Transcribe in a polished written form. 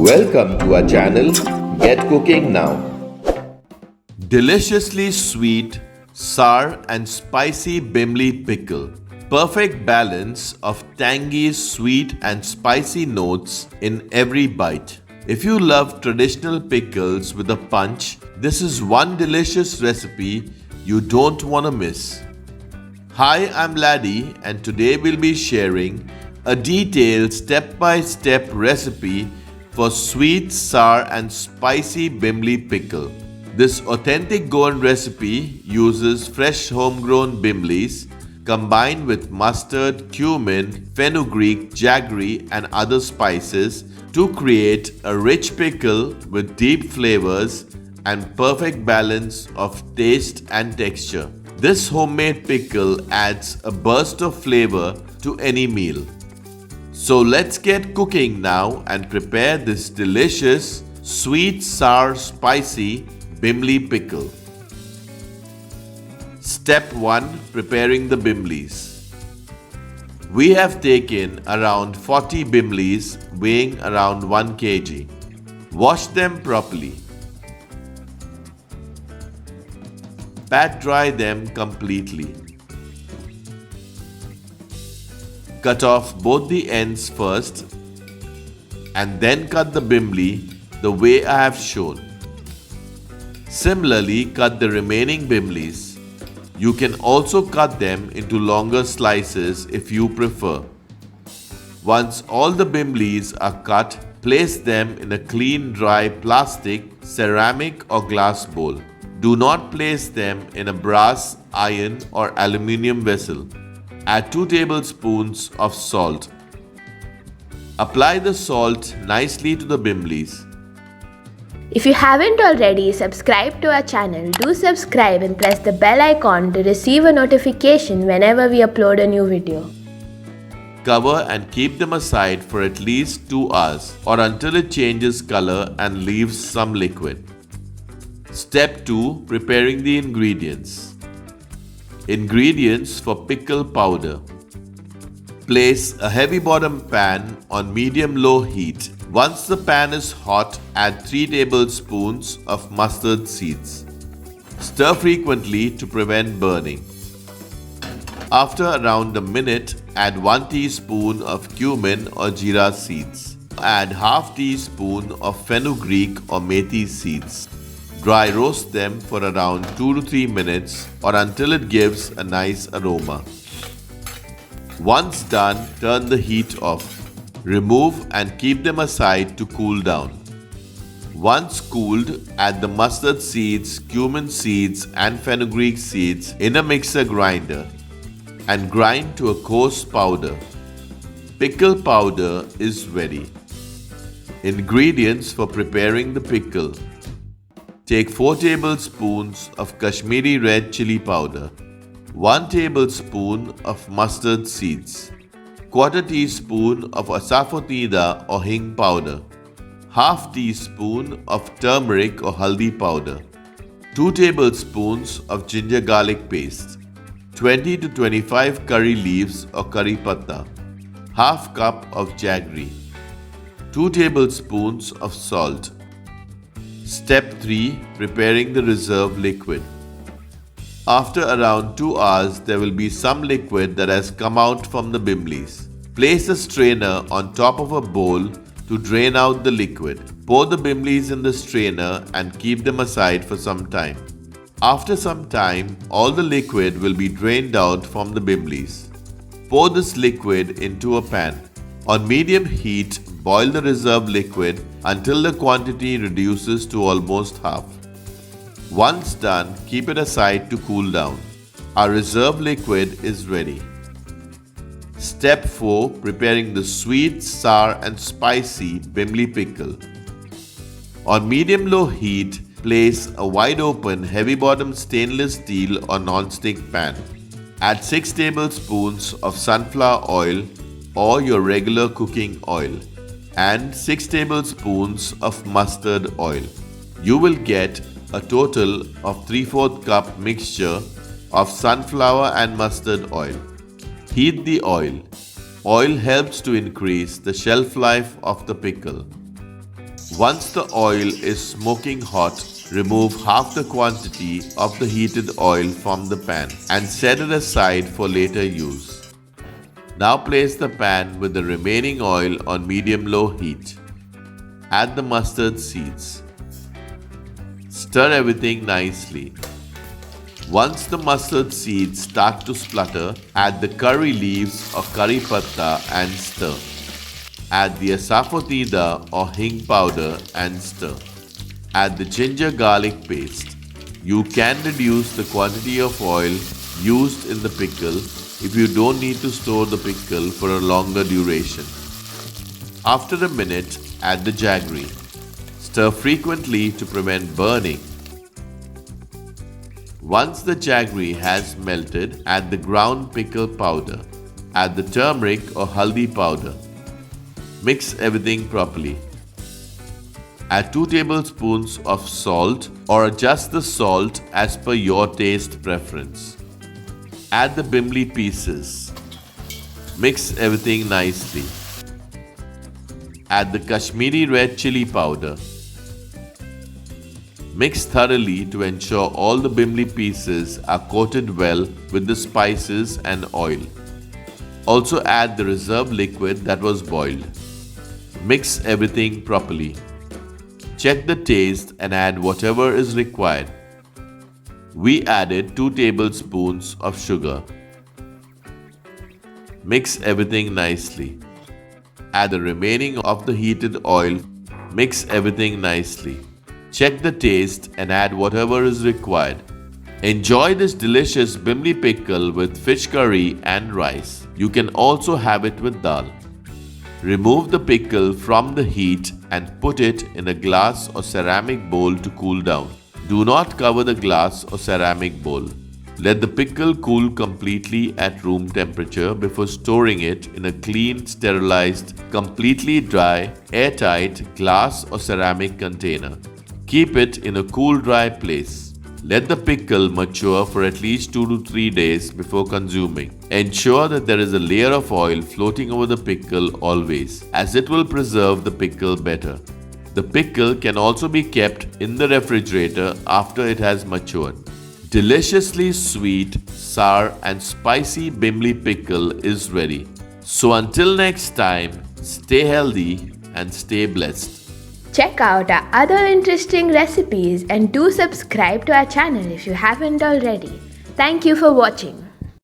Welcome to our channel, Get Cooking Now. Deliciously sweet, sour and spicy Bimbli Pickle. Perfect balance of tangy, sweet and spicy notes in every bite. If you love traditional pickles with a punch, this is one delicious recipe you don't want to miss. Hi, I'm Laddie and today we'll be sharing a detailed step-by-step recipe for sweet, sour and spicy Bimbli Pickle. This authentic Goan recipe uses fresh homegrown Bimblis combined with mustard, cumin, fenugreek, jaggery and other spices to create a rich pickle with deep flavors and perfect balance of taste and texture. This homemade pickle adds a burst of flavor to any meal. So let's get cooking now and prepare this delicious, sweet, sour, spicy Bimbli Pickle. Step 1. Preparing the Bimblis. We have taken around 40 Bimblis weighing around 1 kg. Wash them properly. Pat dry them completely. Cut off both the ends first and then cut the Bimbli the way I have shown. Similarly, cut the remaining Bimblis. You can also cut them into longer slices if you prefer. Once all the Bimblis are cut, place them in a clean dry plastic, ceramic or glass bowl. Do not place them in a brass, iron or aluminium vessel. Add 2 tablespoons of salt. Apply the salt nicely to the Bimblis. If you haven't already subscribed to our channel, do subscribe and press the bell icon to receive a notification whenever we upload a new video. Cover and keep them aside for at least 2 hours or until it changes color and leaves some liquid. Step 2. Preparing the ingredients. Ingredients for pickle powder. Place a heavy bottom pan on medium-low heat. Once the pan is hot, add 3 tablespoons of mustard seeds. Stir frequently to prevent burning. After around a minute, add 1 teaspoon of cumin or jeera seeds. Add half teaspoon of fenugreek or methi seeds. Dry roast them for around 2 to 3 minutes or until it gives a nice aroma. Once done, turn the heat off. Remove and keep them aside to cool down. Once cooled, add the mustard seeds, cumin seeds and fenugreek seeds in a mixer grinder and grind to a coarse powder. Pickle powder is ready. Ingredients for preparing the pickle. Take 4 tablespoons of Kashmiri red chilli powder, 1 tablespoon of mustard seeds, 1/4 teaspoon of asafoetida or hing powder, half teaspoon of turmeric or haldi powder, 2 tablespoons of ginger garlic paste, 20 to 25 curry leaves or curry patta, half cup of jaggery, 2 tablespoons of salt. Step 3. Preparing the reserve liquid. After around 2 hours, there will be some liquid that has come out from the Bimblis. Place a strainer on top of a bowl to drain out the liquid. Pour the Bimblis in the strainer and keep them aside for some time. After some time, all the liquid will be drained out from the Bimblis. Pour this liquid into a pan. On medium heat, boil the reserve liquid until the quantity reduces to almost half. Once done, keep it aside to cool down. Our reserve liquid is ready. Step 4. Preparing the sweet, sour and spicy Bimbli Pickle. On medium-low heat, place a wide-open, heavy-bottom stainless steel or non-stick pan. Add 6 tablespoons of sunflower oil or your regular cooking oil and 6 tablespoons of mustard oil. You will get a total of 3/4 cup mixture of sunflower and mustard oil. Heat the oil. Oil helps to increase the shelf life of the pickle. Once the oil is smoking hot, remove half the quantity of the heated oil from the pan and set it aside for later use. Now place the pan with the remaining oil on medium-low heat. Add the mustard seeds. Stir everything nicely. Once the mustard seeds start to splutter, add the curry leaves or curry patta and stir. Add the asafoetida or hing powder and stir. Add the ginger garlic paste. You can reduce the quantity of oil used in the pickle if you don't need to store the pickle for a longer duration. After a minute, add the jaggery. Stir frequently to prevent burning. Once the jaggery has melted, add the ground pickle powder. Add the turmeric or haldi powder. Mix everything properly. Add 2 tablespoons of salt or adjust the salt as per your taste preference. Add the bimbli pieces. Mix everything nicely. Add the Kashmiri red chilli powder. Mix thoroughly to ensure all the bimbli pieces are coated well with the spices and oil. Also add the reserved liquid that was boiled. Mix everything properly. Check the taste and add whatever is required. We added 2 tablespoons of sugar. Mix everything nicely. Add the remaining of the heated oil. Mix everything nicely. Check the taste and add whatever is required. Enjoy this delicious Bimbli pickle with fish curry and rice. You can also have it with dal. Remove the pickle from the heat and put it in a glass or ceramic bowl to cool down. Do not cover the glass or ceramic bowl. Let the pickle cool completely at room temperature before storing it in a clean, sterilized, completely dry, airtight glass or ceramic container. Keep it in a cool, dry place. Let the pickle mature for at least 2 to 3 days before consuming. Ensure that there is a layer of oil floating over the pickle always, as it will preserve the pickle better. The pickle can also be kept in the refrigerator after it has matured. Deliciously sweet, sour and spicy Bimbli pickle is ready. So until next time, stay healthy and stay blessed. Check out our other interesting recipes and do subscribe to our channel if you haven't already. Thank you for watching.